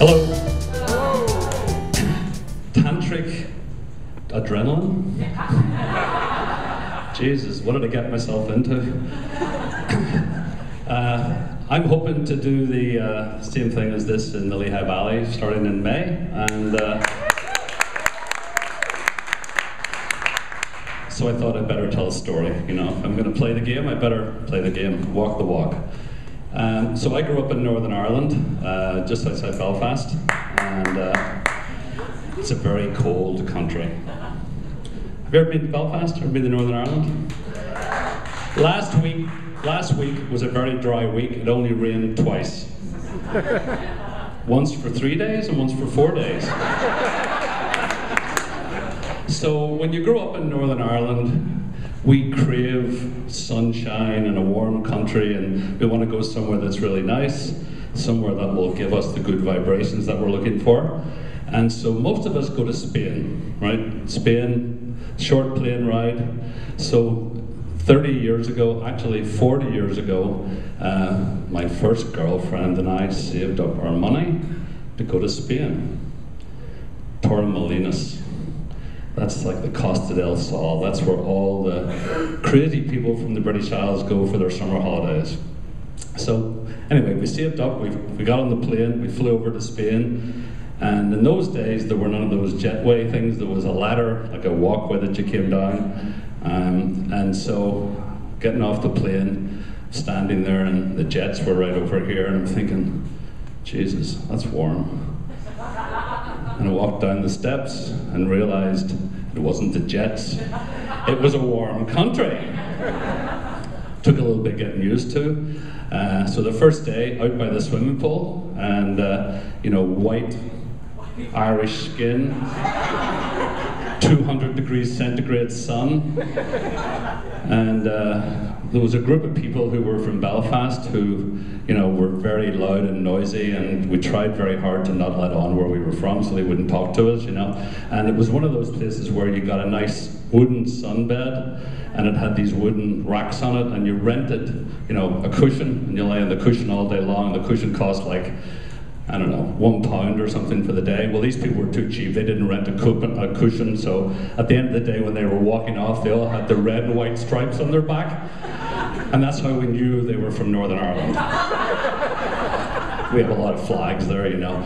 Hello. Tantric adrenaline? Jesus, what did I get myself into? I'm hoping to do the same thing as this in the Lehigh Valley starting in May, and so I thought I'd better tell a story. You know, if I'm going to play the game, I better play the game, walk the walk. So I grew up in Northern Ireland, just outside Belfast, and it's a very cold country. Have you ever been to Belfast? Ever been to Northern Ireland? Last week was a very dry week. It only rained twice. Once for 3 days and once for 4 days. So when you grow up in Northern Ireland, we crave sunshine and a warm country, and we want to go somewhere that's really nice, somewhere that will give us the good vibrations that we're looking for. And so most of us go to Spain, right? Spain, short plane ride. So 30 years ago, actually 40 years ago, my first girlfriend and I saved up our money to go to Spain. Torremolinos. That's like the Costa del Sol. That's where all the crazy people from the British Isles go for their summer holidays. So anyway, we saved up, we got on the plane, we flew over to Spain, and in those days there were none of those jetway things. There was a ladder, like a walkway that you came down, and so getting off the plane, standing there, and the jets were right over here, and I'm thinking, Jesus, that's warm. And I walked down the steps and realized it wasn't the jets, it was a warm country. Took a little bit getting used to. So the first day, out by the swimming pool, and you know, white Irish skin, 200 degrees centigrade sun, and there was a group of people who were from Belfast who, you know, were very loud and noisy, and we tried very hard to not let on where we were from so they wouldn't talk to us, you know. And it was one of those places where you got a nice wooden sunbed, and it had these wooden racks on it, and you rented, you know, a cushion, and you lay on the cushion all day long. The cushion cost like, I don't know, £1 or something for the day. Well, these people were too cheap. They didn't rent a cushion, so at the end of the day when they were walking off, they all had the red and white stripes on their back. And that's how we knew they were from Northern Ireland. We have a lot of flags there, you know.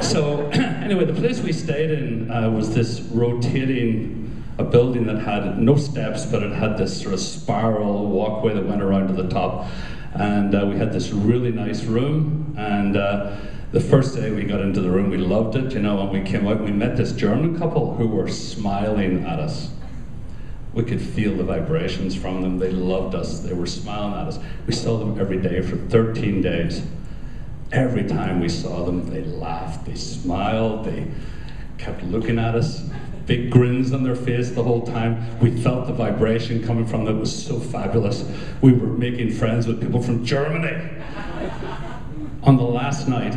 So anyway, the place we stayed in was this rotating, a building that had no steps, but it had this sort of spiral walkway that went around to the top. And we had this really nice room, and the first day we got into the room, we loved it, you know, and we came out and we met this German couple who were smiling at us. We could feel the vibrations from them. They loved us. They were smiling at us. We saw them every day for 13 days. Every time we saw them, they laughed, they smiled, they kept looking at us. Big grins on their face the whole time. We felt the vibration coming from them. It was so fabulous. We were making friends with people from Germany. On the last night,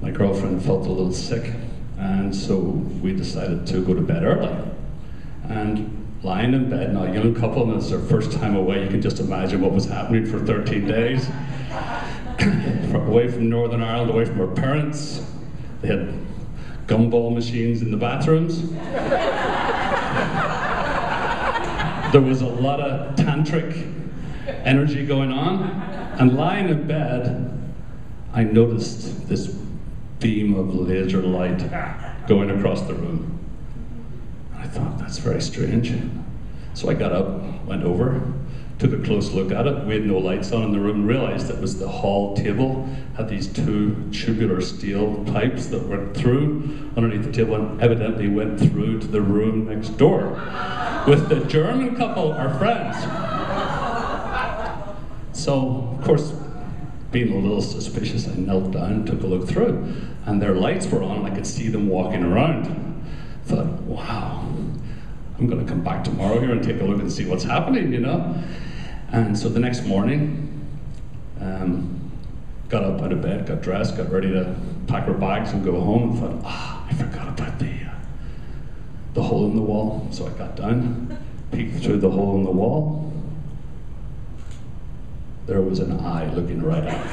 my girlfriend felt a little sick, and so we decided to go to bed early. And lying in bed, now a young couple, and it's their first time away, you can just imagine what was happening for 13 days. Away from Northern Ireland, away from our parents. They had gumball machines in the bathrooms. There was a lot of tantric energy going on. And lying in bed, I noticed this beam of laser light going across the room. I thought, that's very strange. So I got up, went over, took a close look at it. We had no lights on in the room, realized it was the hall table, had these two tubular steel pipes that went through underneath the table and evidently went through to the room next door with the German couple, our friends. So, of course, being a little suspicious, I knelt down, took a look through, and their lights were on, and I could see them walking around. Thought, wow, I'm going to come back tomorrow here and take a look and see what's happening, you know? And so the next morning, got up out of bed, got dressed, got ready to pack our bags and go home, and thought, I forgot about the hole in the wall. So I got down, peeked through the hole in the wall. There was an eye looking right at me.